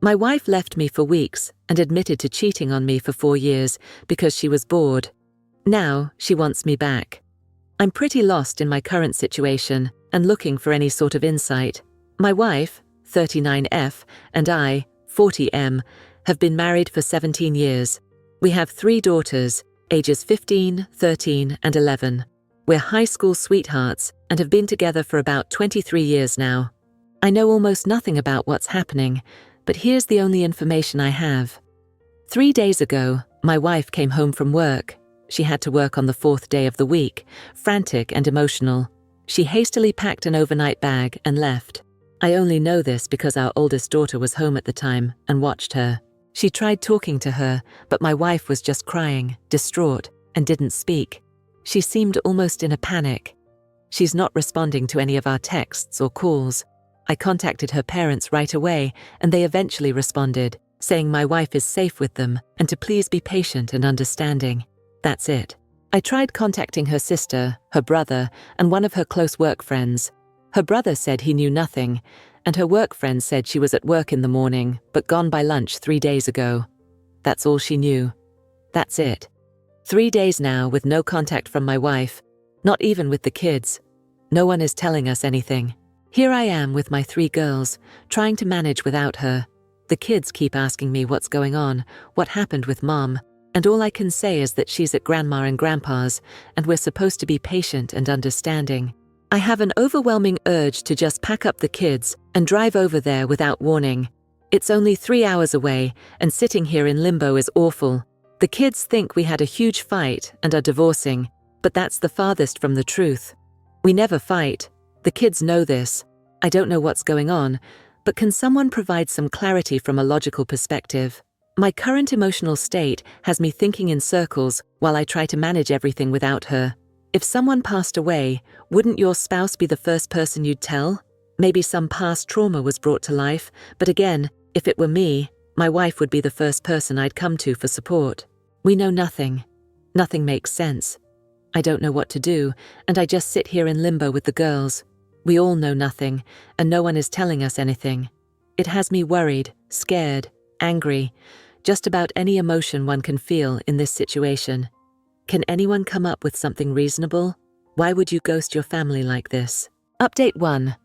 My wife left me for weeks and admitted to cheating on me for 4 years because she was bored. Now, she wants me back. I'm pretty lost in my current situation and looking for any sort of insight. My wife, 39F, and I, 40M, have been married for 17 years. We have 3 daughters, ages 15, 13, and 11. We're high school sweethearts and have been together for about 23 years now. I know almost nothing about what's happening, but here's the only information I have. 3 days ago, my wife came home from work. She had to work on the 4th day of the week, frantic and emotional. She hastily packed an overnight bag and left. I only know this because our oldest daughter was home at the time and watched her. She tried talking to her, but my wife was just crying, distraught, and didn't speak. She seemed almost in a panic. She's not responding to any of our texts or calls. I contacted her parents right away, and they eventually responded, saying my wife is safe with them and to please be patient and understanding. That's it. I tried contacting her sister, her brother, and one of her close work friends. Her brother said he knew nothing, and her work friend said she was at work in the morning, but gone by lunch 3 days ago. That's all she knew. That's it. 3 days now with no contact from my wife, not even with the kids. No one is telling us anything. Here I am with my 3 girls, trying to manage without her. The kids keep asking me what's going on, what happened with Mom, and all I can say is that she's at Grandma and Grandpa's, and we're supposed to be patient and understanding. I have an overwhelming urge to just pack up the kids and drive over there without warning. It's only 3 hours away, and sitting here in limbo is awful. The kids think we had a huge fight and are divorcing, but that's the farthest from the truth. We never fight. The kids know this. I don't know what's going on, but can someone provide some clarity from a logical perspective? My current emotional state has me thinking in circles while I try to manage everything without her. If someone passed away, wouldn't your spouse be the first person you'd tell? Maybe some past trauma was brought to life, but again, if it were me, my wife would be the first person I'd come to for support. We know nothing. Nothing makes sense. I don't know what to do, and I just sit here in limbo with the girls. We all know nothing, and no one is telling us anything. It has me worried, scared, angry, just about any emotion one can feel in this situation. Can anyone come up with something reasonable? Why would you ghost your family like this? Update 1.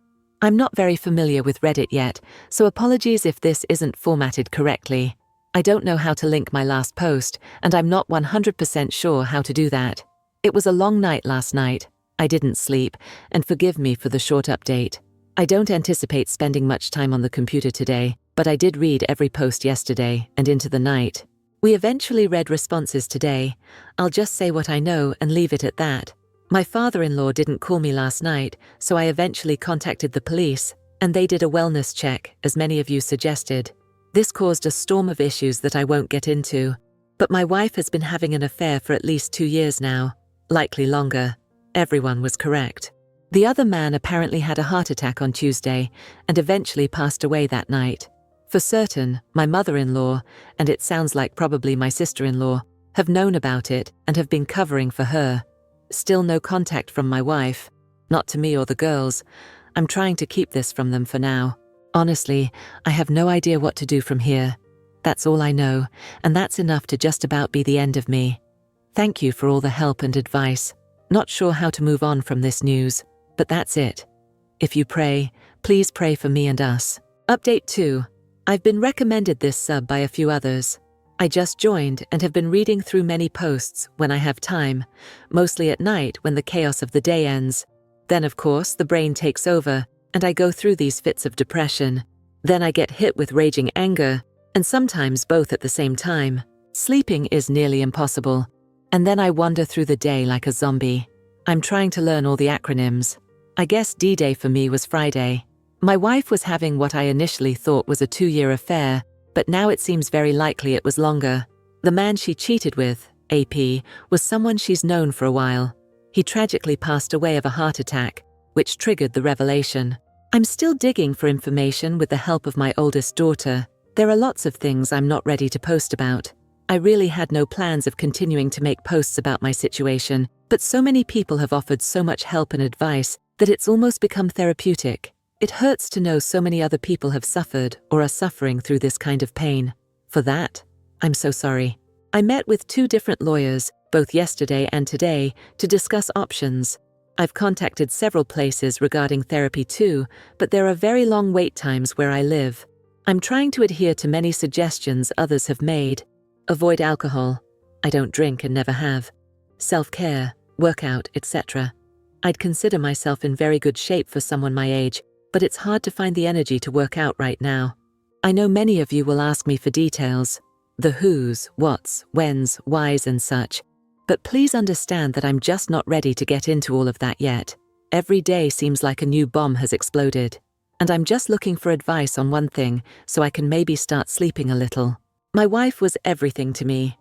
I'm not very familiar with Reddit yet, so apologies if this isn't formatted correctly. I don't know how to link my last post, and I'm not 100% sure how to do that. It was a long night last night. I didn't sleep, and forgive me for the short update. I don't anticipate spending much time on the computer today, but I did read every post yesterday and into the night. We eventually read responses today. I'll just say what I know and leave it at that. My father-in-law didn't call me last night, so I eventually contacted the police, and they did a wellness check, as many of you suggested. This caused a storm of issues that I won't get into, but my wife has been having an affair for at least 2 years now, likely longer. Everyone was correct. The other man apparently had a heart attack on Tuesday and eventually passed away that night. For certain, my mother-in-law, and it sounds like probably my sister-in-law, have known about it and have been covering for her. Still no contact from my wife. Not to me or the girls. I'm trying to keep this from them for now. Honestly, I have no idea what to do from here. That's all I know, and that's enough to just about be the end of me. Thank you for all the help and advice. Not sure how to move on from this news, but that's it. If you pray, please pray for me and us. Update 2. I've been recommended this sub by a few others. I just joined and have been reading through many posts when I have time, mostly at night when the chaos of the day ends. Then, of course, the brain takes over, and I go through these fits of depression. Then I get hit with raging anger, and sometimes both at the same time. Sleeping is nearly impossible. And then I wander through the day like a zombie. I'm trying to learn all the acronyms. I guess D-Day for me was Friday. My wife was having what I initially thought was a 2-year affair, but now it seems very likely it was longer. The man she cheated with, AP, was someone she's known for a while. He tragically passed away of a heart attack, which triggered the revelation. I'm still digging for information with the help of my oldest daughter. There are lots of things I'm not ready to post about. I really had no plans of continuing to make posts about my situation, but so many people have offered so much help and advice that it's almost become therapeutic. It hurts to know so many other people have suffered or are suffering through this kind of pain. For that, I'm so sorry. I met with 2 different lawyers, both yesterday and today, to discuss options. I've contacted several places regarding therapy too, but there are very long wait times where I live. I'm trying to adhere to many suggestions others have made. Avoid alcohol. I don't drink and never have. Self-care, workout, etc. I'd consider myself in very good shape for someone my age, but it's hard to find the energy to work out right now. I know many of you will ask me for details, the whos, whats, whens, whys and such, but please understand that I'm just not ready to get into all of that yet. Every day seems like a new bomb has exploded, and I'm just looking for advice on one thing so I can maybe start sleeping a little. My wife was everything to me.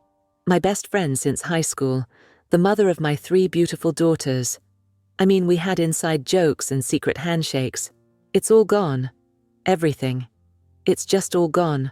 My best friend since high school, the mother of my 3 beautiful daughters. I mean, we had inside jokes and secret handshakes. It's all gone. Everything. It's just all gone.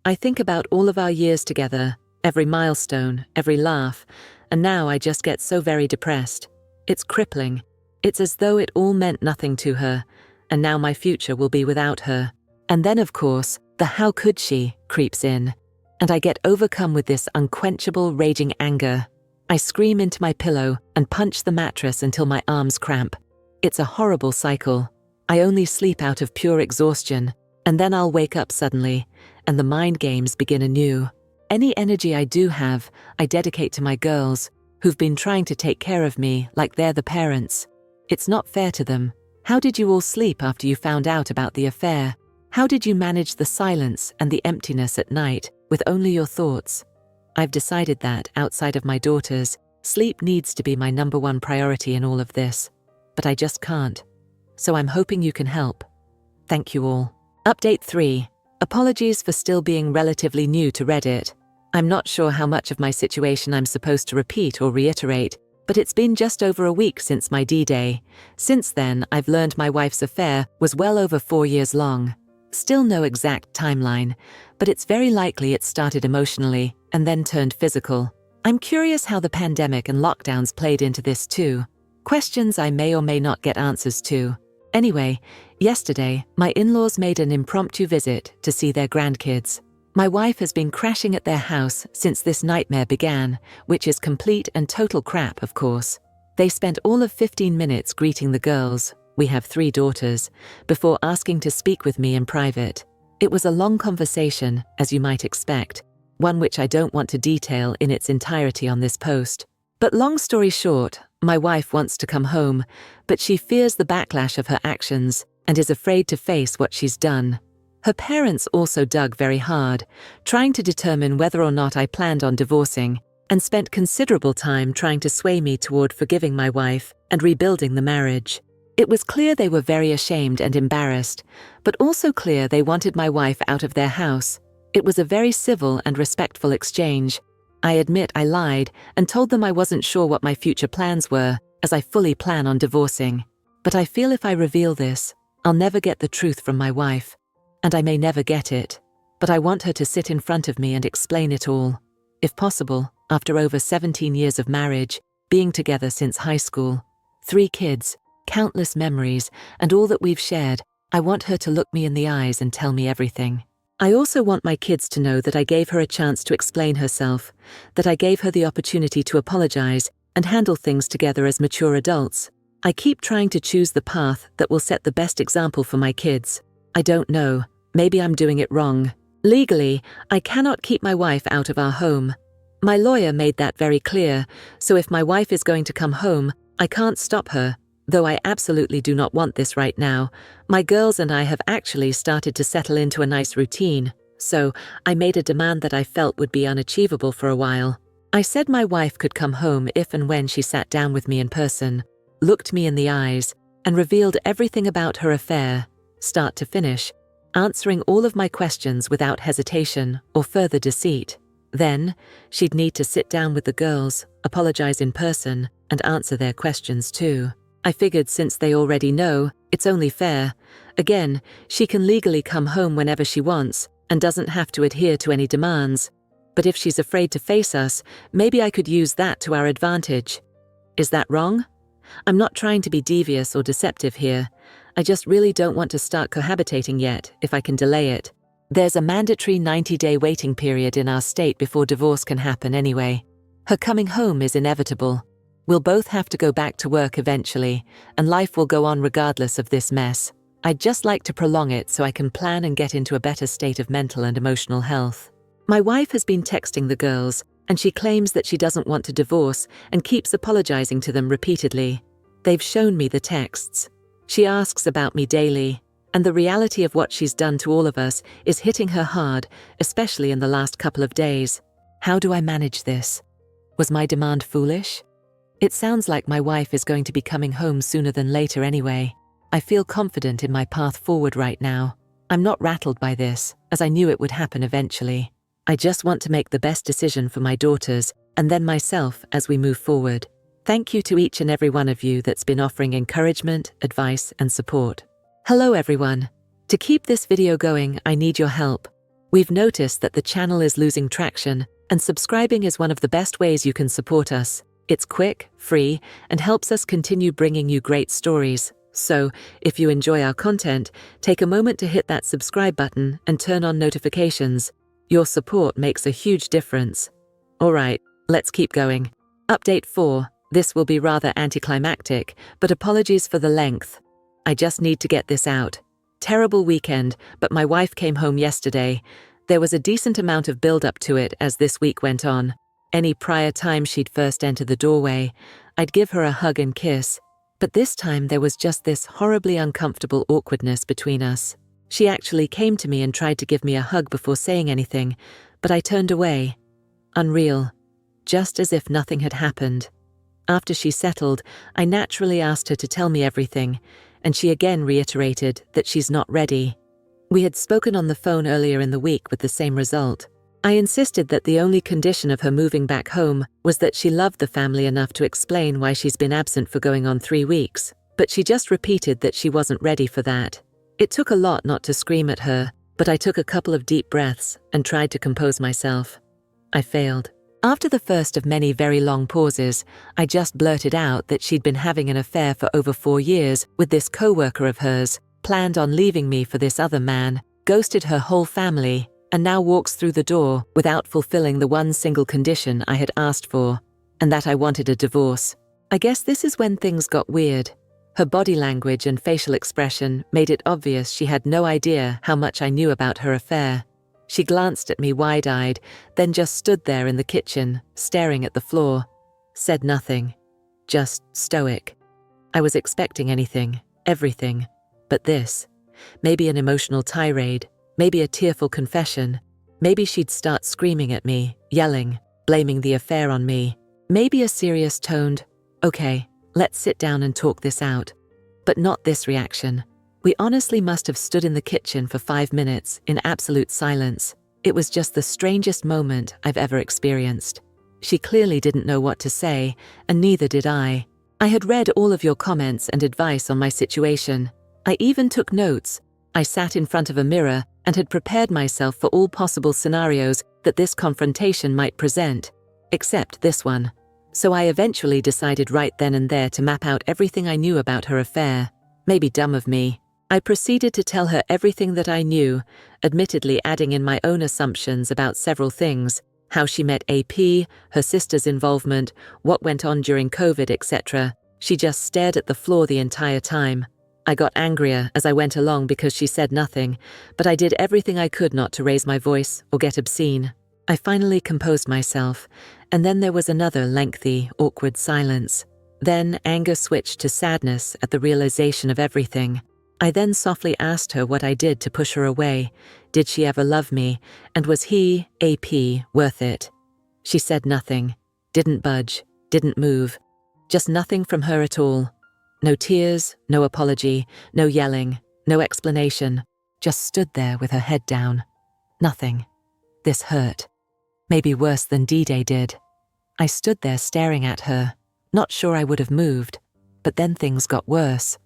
I think about all of our years together, every milestone, every laugh, and now I just get so very depressed. It's crippling. It's as though it all meant nothing to her, and now my future will be without her. And then, of course, the how could she creeps in, and I get overcome with this unquenchable, raging anger. I scream into my pillow and punch the mattress until my arms cramp. It's a horrible cycle. I only sleep out of pure exhaustion, and then I'll wake up suddenly, and the mind games begin anew. Any energy I do have, I dedicate to my girls, who've been trying to take care of me like they're the parents. It's not fair to them. How did you all sleep after you found out about the affair? How did you manage the silence and the emptiness at night with only your thoughts? I've decided that, outside of my daughters, sleep needs to be my #1 priority in all of this. But I just can't. So I'm hoping you can help. Thank you all. Update 3. Apologies for still being relatively new to Reddit. I'm not sure how much of my situation I'm supposed to repeat or reiterate, but it's been just over a week since my D-Day. Since then, I've learned my wife's affair was well over 4 years long. Still no exact timeline, but it's very likely it started emotionally and then turned physical. I'm curious how the pandemic and lockdowns played into this too. Questions I may or may not get answers to. Anyway, yesterday, my in-laws made an impromptu visit to see their grandkids. My wife has been crashing at their house since this nightmare began, which is complete and total crap, of course. They spent all of 15 minutes greeting the girls, we have 3 daughters, before asking to speak with me in private. It was a long conversation, as you might expect, one which I don't want to detail in its entirety on this post. But long story short, my wife wants to come home, but she fears the backlash of her actions and is afraid to face what she's done. Her parents also dug very hard, trying to determine whether or not I planned on divorcing, and spent considerable time trying to sway me toward forgiving my wife and rebuilding the marriage. It was clear they were very ashamed and embarrassed, but also clear they wanted my wife out of their house. It was a very civil and respectful exchange. I admit I lied and told them I wasn't sure what my future plans were, as I fully plan on divorcing. But I feel if I reveal this, I'll never get the truth from my wife. And I may never get it, but I want her to sit in front of me and explain it all. If possible, after over 17 years of marriage, being together since high school, 3 kids, countless memories, and all that we've shared, I want her to look me in the eyes and tell me everything. I also want my kids to know that I gave her a chance to explain herself, that I gave her the opportunity to apologize and handle things together as mature adults. I keep trying to choose the path that will set the best example for my kids. I don't know. Maybe I'm doing it wrong. Legally, I cannot keep my wife out of our home. My lawyer made that very clear, so if my wife is going to come home, I can't stop her, though I absolutely do not want this right now. My girls and I have actually started to settle into a nice routine, so I made a demand that I felt would be unachievable for a while. I said my wife could come home if and when she sat down with me in person, looked me in the eyes, and revealed everything about her affair, start to finish, answering all of my questions without hesitation or further deceit. Then, she'd need to sit down with the girls, apologize in person, and answer their questions too. I figured since they already know, it's only fair. Again, she can legally come home whenever she wants and doesn't have to adhere to any demands. But if she's afraid to face us, maybe I could use that to our advantage. Is that wrong? I'm not trying to be devious or deceptive here. I just really don't want to start cohabitating yet, if I can delay it. There's a mandatory 90-day waiting period in our state before divorce can happen anyway. Her coming home is inevitable. We'll both have to go back to work eventually, and life will go on regardless of this mess. I'd just like to prolong it so I can plan and get into a better state of mental and emotional health. My wife has been texting the girls, and she claims that she doesn't want to divorce and keeps apologizing to them repeatedly. They've shown me the texts. She asks about me daily, and the reality of what she's done to all of us is hitting her hard, especially in the last couple of days. How do I manage this? Was my demand foolish? It sounds like my wife is going to be coming home sooner than later anyway. I feel confident in my path forward right now. I'm not rattled by this, as I knew it would happen eventually. I just want to make the best decision for my daughters and then myself as we move forward. Thank you to each and every one of you that's been offering encouragement, advice, and support. Hello everyone. To keep this video going, I need your help. We've noticed that the channel is losing traction, and subscribing is one of the best ways you can support us. It's quick, free, and helps us continue bringing you great stories. So, if you enjoy our content, take a moment to hit that subscribe button and turn on notifications. Your support makes a huge difference. Alright, let's keep going. Update 4. This will be rather anticlimactic, but apologies for the length. I just need to get this out. Terrible weekend, but my wife came home yesterday. There was a decent amount of build-up to it as this week went on. Any prior time she'd first enter the doorway, I'd give her a hug and kiss. But this time there was just this horribly uncomfortable awkwardness between us. She actually came to me and tried to give me a hug before saying anything, but I turned away. Unreal. Just as if nothing had happened. After she settled, I naturally asked her to tell me everything, and she again reiterated that she's not ready. We had spoken on the phone earlier in the week with the same result. I insisted that the only condition of her moving back home was that she loved the family enough to explain why she's been absent for going on 3 weeks, but she just repeated that she wasn't ready for that. It took a lot not to scream at her, but I took a couple of deep breaths and tried to compose myself. I failed. After the first of many very long pauses, I just blurted out that she'd been having an affair for over 4 years with this co-worker of hers, planned on leaving me for this other man, ghosted her whole family, and now walks through the door without fulfilling the one single condition I had asked for, and that I wanted a divorce. I guess this is when things got weird. Her body language and facial expression made it obvious she had no idea how much I knew about her affair. She glanced at me wide-eyed, then just stood there in the kitchen, staring at the floor. Said nothing. Just stoic. I was expecting anything, everything, but this. Maybe an emotional tirade. Maybe a tearful confession. Maybe she'd start screaming at me, yelling, blaming the affair on me. Maybe a serious toned, okay, let's sit down and talk this out. But not this reaction. We honestly must have stood in the kitchen for 5 minutes in absolute silence. It was just the strangest moment I've ever experienced. She clearly didn't know what to say, and neither did I. I had read all of your comments and advice on my situation. I even took notes. I sat in front of a mirror and had prepared myself for all possible scenarios that this confrontation might present, except this one. So I eventually decided right then and there to map out everything I knew about her affair. Maybe dumb of me. I proceeded to tell her everything that I knew, admittedly adding in my own assumptions about several things, how she met AP, her sister's involvement, what went on during COVID, etc. She just stared at the floor the entire time. I got angrier as I went along because she said nothing, but I did everything I could not to raise my voice or get obscene. I finally composed myself, and then there was another lengthy, awkward silence. Then anger switched to sadness at the realization of everything. I then softly asked her what I did to push her away. Did she ever love me, and was he, AP, worth it? She said nothing, didn't budge, didn't move. Just nothing from her at all. No tears, no apology, no yelling, no explanation. Just stood there with her head down. Nothing. This hurt. Maybe worse than D-Day did. I stood there staring at her, not sure I would have moved, but then things got worse.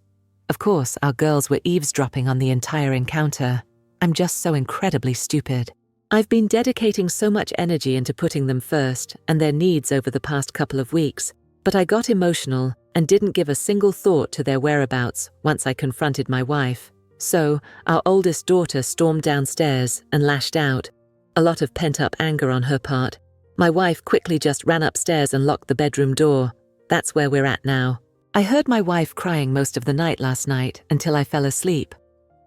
Of course, our girls were eavesdropping on the entire encounter. I'm just so incredibly stupid. I've been dedicating so much energy into putting them first and their needs over the past couple of weeks, but I got emotional and didn't give a single thought to their whereabouts once I confronted my wife. So, our oldest daughter stormed downstairs and lashed out. A lot of pent-up anger on her part. My wife quickly just ran upstairs and locked the bedroom door. That's where we're at now. I heard my wife crying most of the night last night until I fell asleep.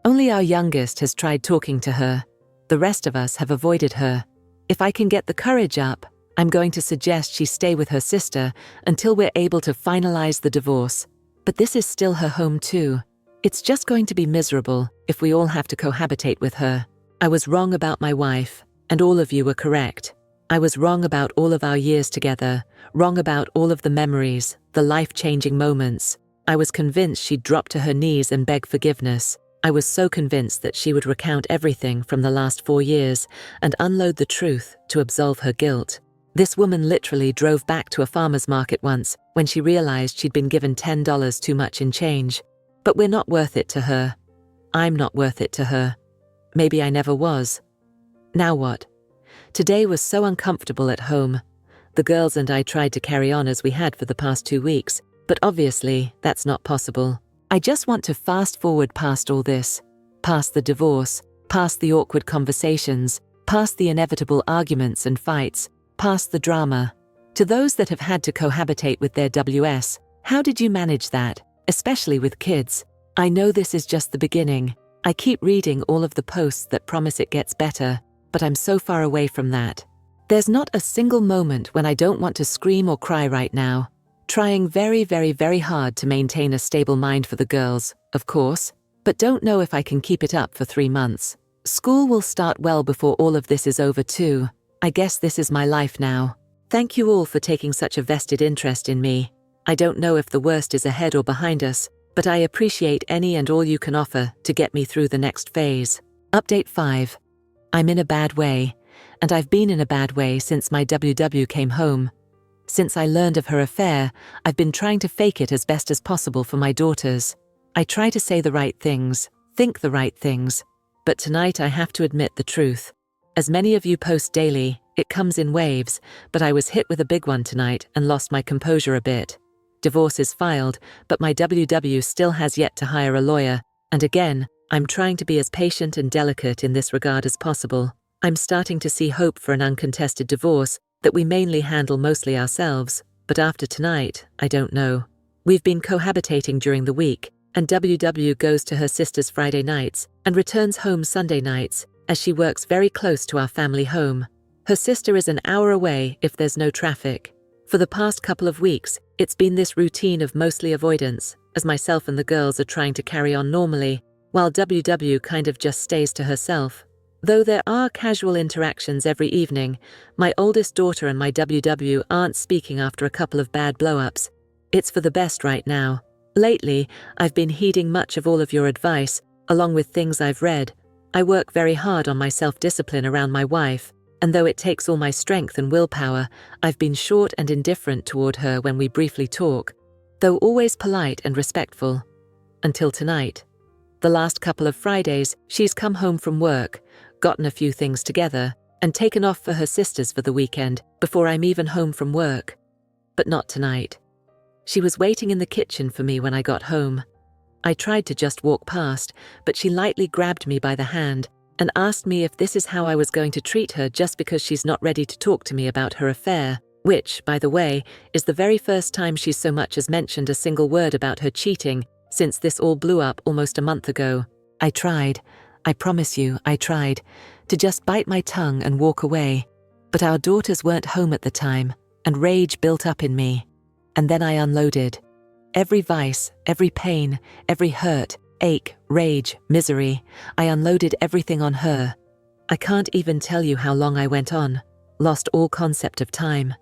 Only our youngest has tried talking to her. The rest of us have avoided her. If I can get the courage up, I'm going to suggest she stay with her sister until we're able to finalize the divorce. But this is still her home too. It's just going to be miserable if we all have to cohabitate with her. I was wrong about my wife, and all of you were correct. I was wrong about all of our years together, wrong about all of the memories, the life-changing moments. I was convinced she'd drop to her knees and beg forgiveness. I was so convinced that she would recount everything from the last 4 years and unload the truth to absolve her guilt. This woman literally drove back to a farmer's market once when she realized she'd been given $10 too much in change. But we're not worth it to her. I'm not worth it to her. Maybe I never was. Now what? Today was so uncomfortable at home. The girls and I tried to carry on as we had for the past 2 weeks, but obviously that's not possible. I just want to fast forward past all this, past the divorce, past the awkward conversations, past the inevitable arguments and fights, past the drama. To those that have had to cohabitate with their WS, how did you manage that, especially with kids? I know this is just the beginning. I keep reading all of the posts that promise it gets better, but I'm so far away from that. There's not a single moment when I don't want to scream or cry right now. Trying very, very, very hard to maintain a stable mind for the girls, of course, but don't know if I can keep it up for 3 months. School will start well before all of this is over too. I guess this is my life now. Thank you all for taking such a vested interest in me. I don't know if the worst is ahead or behind us, but I appreciate any and all you can offer to get me through the next phase. Update 5. I'm in a bad way, and I've been in a bad way since my WW came home. Since I learned of her affair, I've been trying to fake it as best as possible for my daughters. I try to say the right things, think the right things, but tonight I have to admit the truth. As many of you post daily, it comes in waves, but I was hit with a big one tonight and lost my composure a bit. Divorce is filed, but my WW still has yet to hire a lawyer, and again, I'm trying to be as patient and delicate in this regard as possible. I'm starting to see hope for an uncontested divorce that we mainly handle mostly ourselves, but after tonight, I don't know. We've been cohabitating during the week, and WW goes to her sister's Friday nights and returns home Sunday nights, as she works very close to our family home. Her sister is an hour away if there's no traffic. For the past couple of weeks, it's been this routine of mostly avoidance, as myself and the girls are trying to carry on normally, while WW kind of just stays to herself. Though there are casual interactions every evening, my oldest daughter and my WW aren't speaking after a couple of bad blow-ups. It's for the best right now. Lately, I've been heeding much of all of your advice, along with things I've read. I work very hard on my self-discipline around my wife, and though it takes all my strength and willpower, I've been short and indifferent toward her when we briefly talk, though always polite and respectful. Until tonight. The last couple of Fridays, she's come home from work, gotten a few things together, and taken off for her sisters for the weekend before I'm even home from work. But not tonight. She was waiting in the kitchen for me when I got home. I tried to just walk past, but she lightly grabbed me by the hand and asked me if this is how I was going to treat her just because she's not ready to talk to me about her affair, which, by the way, is the very first time she's so much as mentioned a single word about her cheating since this all blew up almost a month ago. I tried, I promise you, I tried, to just bite my tongue and walk away, but our daughters weren't home at the time, and rage built up in me. And then I unloaded. Every vice, every pain, every hurt, ache, rage, misery, I unloaded everything on her. I can't even tell you how long I went on, lost all concept of time.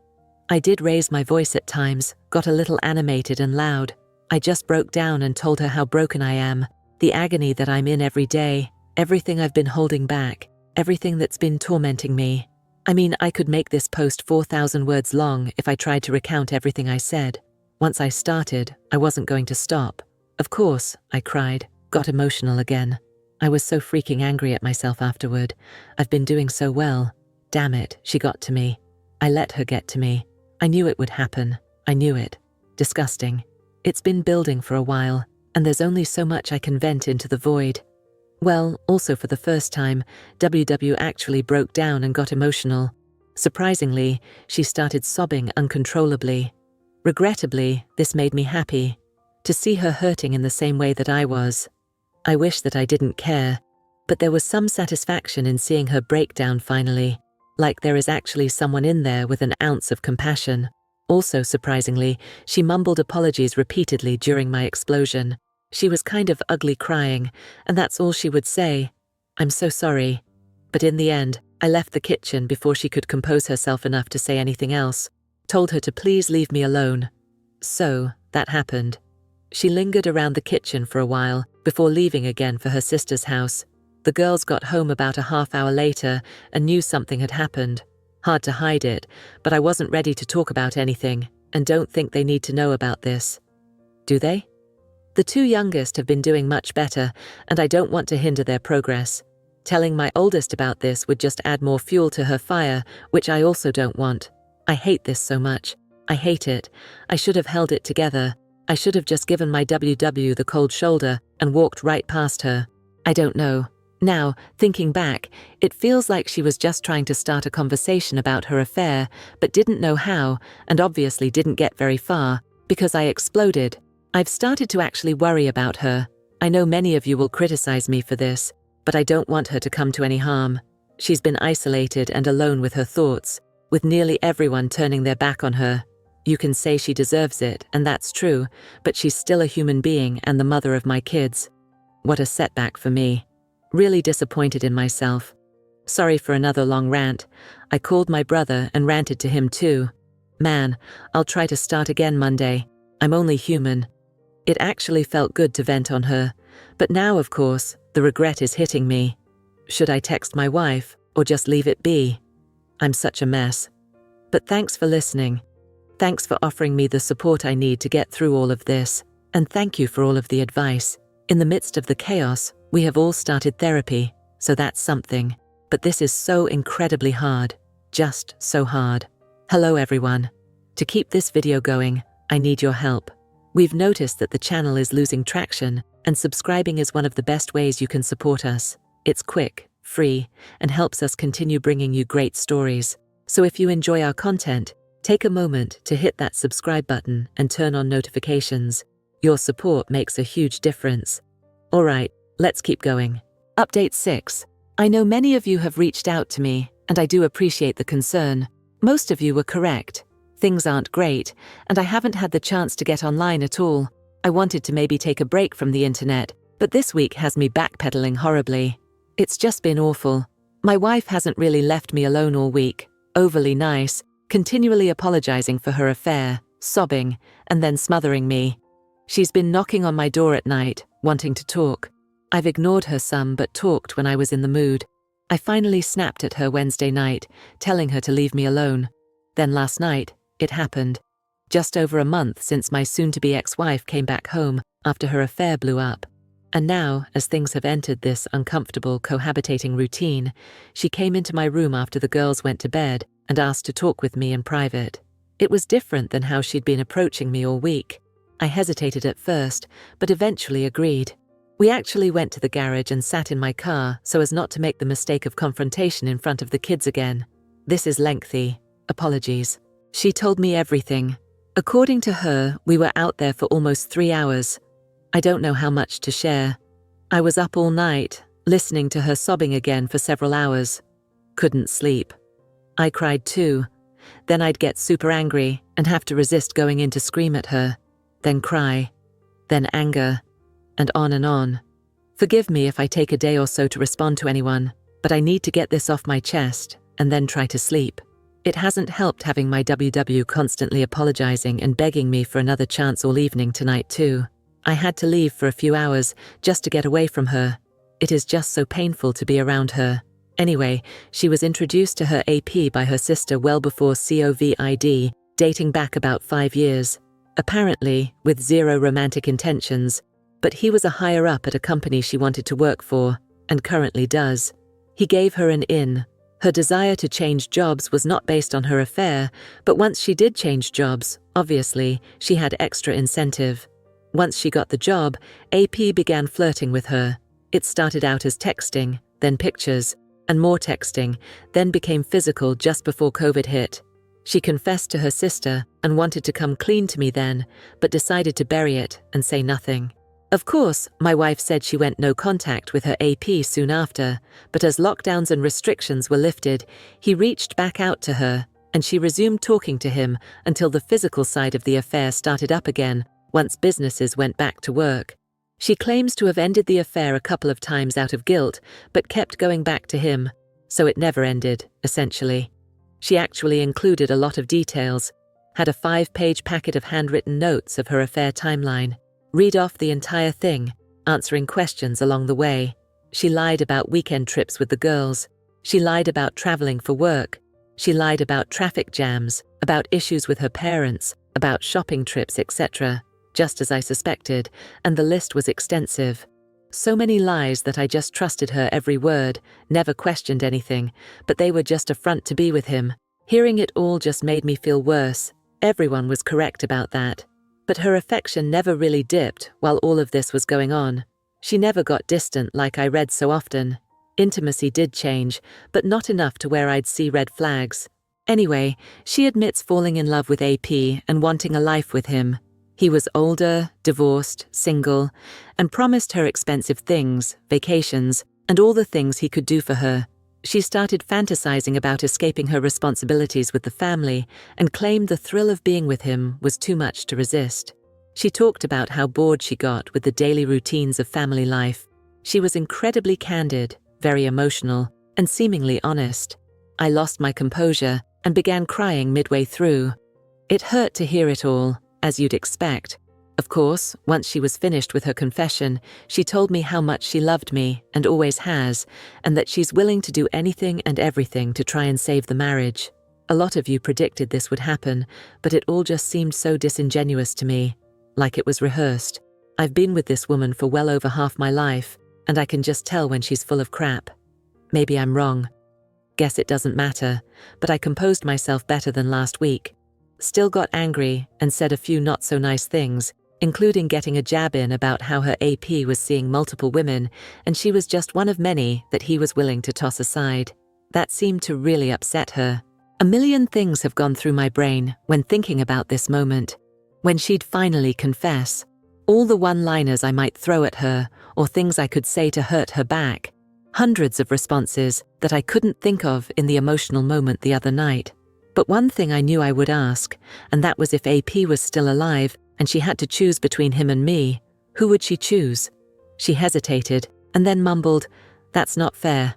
I did raise my voice at times, got a little animated and loud. I just broke down and told her how broken I am, the agony that I'm in every day, everything I've been holding back, everything that's been tormenting me. I mean, I could make this post 4,000 words long if I tried to recount everything I said. Once I started, I wasn't going to stop. Of course, I cried, got emotional again. I was so freaking angry at myself afterward. I've been doing so well. Damn it, she got to me. I let her get to me. I knew it would happen. I knew it. Disgusting. It's been building for a while, and there's only so much I can vent into the void. Well, also for the first time, WW actually broke down and got emotional. Surprisingly, she started sobbing uncontrollably. Regrettably, this made me happy. To see her hurting in the same way that I was. I wish that I didn't care, but there was some satisfaction in seeing her break down finally, like there is actually someone in there with an ounce of compassion. Also, surprisingly, she mumbled apologies repeatedly during my explosion. She was kind of ugly crying, and that's all she would say. "I'm so sorry." But in the end, I left the kitchen before she could compose herself enough to say anything else, told her to please leave me alone. So, that happened. She lingered around the kitchen for a while before leaving again for her sister's house. The girls got home about a half-hour later and knew something had happened. Hard to hide it, but I wasn't ready to talk about anything, and don't think they need to know about this. Do they? The two youngest have been doing much better, and I don't want to hinder their progress. Telling my oldest about this would just add more fuel to her fire, which I also don't want. I hate this so much. I hate it. I should have held it together. I should have just given my WW the cold shoulder and walked right past her. I don't know. Now, thinking back, it feels like she was just trying to start a conversation about her affair, but didn't know how, and obviously didn't get very far, because I exploded. I've started to actually worry about her. I know many of you will criticize me for this, but I don't want her to come to any harm. She's been isolated and alone with her thoughts, with nearly everyone turning their back on her. You can say she deserves it, and that's true, but she's still a human being and the mother of my kids. What a setback for me. Really disappointed in myself. Sorry for another long rant. I called my brother and ranted to him too. Man, I'll try to start again Monday. I'm only human. It actually felt good to vent on her, but now, of course, the regret is hitting me. Should I text my wife, or just leave it be? I'm such a mess. But thanks for listening. Thanks for offering me the support I need to get through all of this, and thank you for all of the advice. In the midst of the chaos, we have all started therapy, so that's something. But this is so incredibly hard. Just so hard. Hello everyone. To keep this video going, I need your help. We've noticed that the channel is losing traction, and subscribing is one of the best ways you can support us. It's quick, free, and helps us continue bringing you great stories. So if you enjoy our content, take a moment to hit that subscribe button and turn on notifications. Your support makes a huge difference. All right, let's keep going. Update 6. I know many of you have reached out to me, and I do appreciate the concern. Most of you were correct. Things aren't great, and I haven't had the chance to get online at all. I wanted to maybe take a break from the internet, but this week has me backpedaling horribly. It's just been awful. My wife hasn't really left me alone all week. Overly nice, continually apologizing for her affair, sobbing, and then smothering me. She's been knocking on my door at night, wanting to talk. I've ignored her some but talked when I was in the mood. I finally snapped at her Wednesday night, telling her to leave me alone. Then last night, it happened. Just over a month since my soon-to-be ex-wife came back home after her affair blew up. And now, as things have entered this uncomfortable cohabitating routine, she came into my room after the girls went to bed and asked to talk with me in private. It was different than how she'd been approaching me all week. I hesitated at first, but eventually agreed. We actually went to the garage and sat in my car so as not to make the mistake of confrontation in front of the kids again. This is lengthy. Apologies. She told me everything. According to her, we were out there for almost 3 hours. I don't know how much to share. I was up all night, listening to her sobbing again for several hours. Couldn't sleep. I cried too. Then I'd get super angry and have to resist going in to scream at her. Then cry. Then anger. And on and on. Forgive me if I take a day or so to respond to anyone, but I need to get this off my chest and then try to sleep. It hasn't helped having my WW constantly apologizing and begging me for another chance all evening tonight too. I had to leave for a few hours just to get away from her. It is just so painful to be around her. Anyway, she was introduced to her AP by her sister well before COVID, dating back about 5 years. Apparently, with zero romantic intentions, but he was a higher up at a company she wanted to work for, and currently does. He gave her an in, Her desire to change jobs was not based on her affair, but once she did change jobs, obviously, she had extra incentive. Once she got the job, AP began flirting with her. It started out as texting, then pictures, and more texting, then became physical just before COVID hit. She confessed to her sister and wanted to come clean to me then, but decided to bury it and say nothing. Of course, my wife said she went no contact with her AP soon after, but as lockdowns and restrictions were lifted, he reached back out to her, and she resumed talking to him until the physical side of the affair started up again once businesses went back to work. She claims to have ended the affair a couple of times out of guilt, but kept going back to him, so it never ended, essentially. She actually included a lot of details, had a 5-page packet of handwritten notes of her affair timeline. Read off the entire thing, answering questions along the way. She lied about weekend trips with the girls. She lied about traveling for work. She lied about traffic jams, about issues with her parents, about shopping trips, etc., just as I suspected, and the list was extensive. So many lies that I just trusted her every word, never questioned anything, but they were just a front to be with him. Hearing it all just made me feel worse. Everyone was correct about that. But her affection never really dipped while all of this was going on. She never got distant like I read so often. Intimacy did change, but not enough to where I'd see red flags. Anyway, she admits falling in love with AP and wanting a life with him. He was older, divorced, single, and promised her expensive things, vacations, and all the things he could do for her. She started fantasizing about escaping her responsibilities with the family and claimed the thrill of being with him was too much to resist. She talked about how bored she got with the daily routines of family life. She was incredibly candid, very emotional, and seemingly honest. I lost my composure and began crying midway through. It hurt to hear it all, as you'd expect. Of course, once she was finished with her confession, she told me how much she loved me and always has, and that she's willing to do anything and everything to try and save the marriage. A lot of you predicted this would happen, but it all just seemed so disingenuous to me, like it was rehearsed. I've been with this woman for well over half my life, and I can just tell when she's full of crap. Maybe I'm wrong. Guess it doesn't matter, but I composed myself better than last week. Still got angry and said a few not so nice things, including getting a jab in about how her AP was seeing multiple women and she was just one of many that he was willing to toss aside. That seemed to really upset her. A million things have gone through my brain when thinking about this moment. When she'd finally confess, all the one-liners I might throw at her or things I could say to hurt her back. Hundreds of responses that I couldn't think of in the emotional moment the other night. But one thing I knew I would ask, and that was if AP was still alive and she had to choose between him and me, who would she choose? She hesitated and then mumbled, "That's not fair."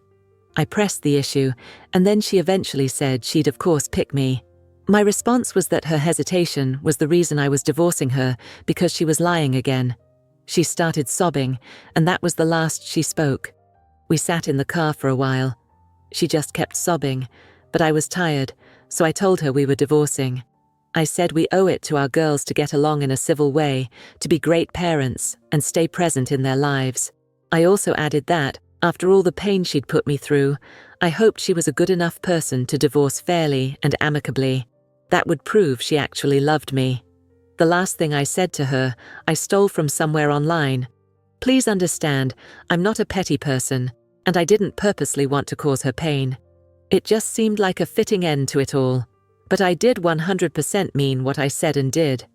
I pressed the issue, and then she eventually said she'd of course pick me. My response was that her hesitation was the reason I was divorcing her because she was lying again. She started sobbing, and that was the last she spoke. We sat in the car for a while. She just kept sobbing, but I was tired, so I told her we were divorcing. I said we owe it to our girls to get along in a civil way, to be great parents, and stay present in their lives. I also added that, after all the pain she'd put me through, I hoped she was a good enough person to divorce fairly and amicably. That would prove she actually loved me. The last thing I said to her, I stole from somewhere online. Please understand, I'm not a petty person, and I didn't purposely want to cause her pain. It just seemed like a fitting end to it all. But I did 100% mean what I said and did.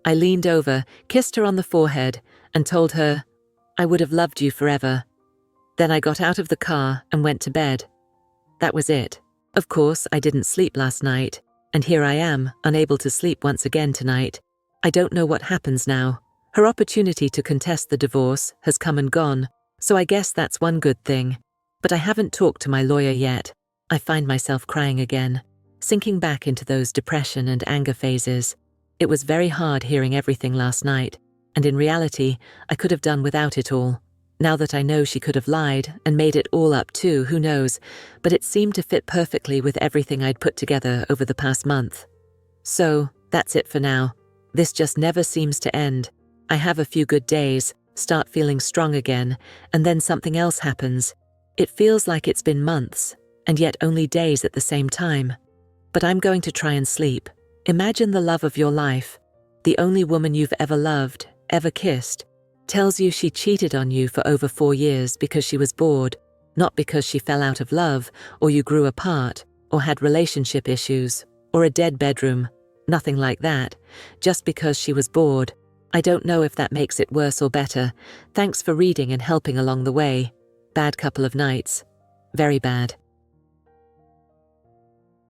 I leaned over, kissed her on the forehead, and told her, I would have loved you forever. Then I got out of the car and went to bed. That was it. Of course, I didn't sleep last night, and here I am, unable to sleep once again tonight. I don't know what happens now. Her opportunity to contest the divorce has come and gone, so I guess that's one good thing. But I haven't talked to my lawyer yet. I find myself crying again, sinking back into those depression and anger phases. It was very hard hearing everything last night, and in reality, I could have done without it all. Now that I know she could have lied and made it all up too, who knows, but it seemed to fit perfectly with everything I'd put together over the past month. So, that's it for now. This just never seems to end. I have a few good days, start feeling strong again, and then something else happens. It feels like it's been months, and yet only days at the same time. But I'm going to try and sleep. Imagine the love of your life, the only woman you've ever loved, ever kissed, tells you she cheated on you for over 4 years because she was bored, not because she fell out of love, or you grew apart, or had relationship issues, or a dead bedroom. Nothing like that, just because she was bored. I don't know if that makes it worse or better. Thanks for reading and helping along the way. Bad couple of nights. Very bad.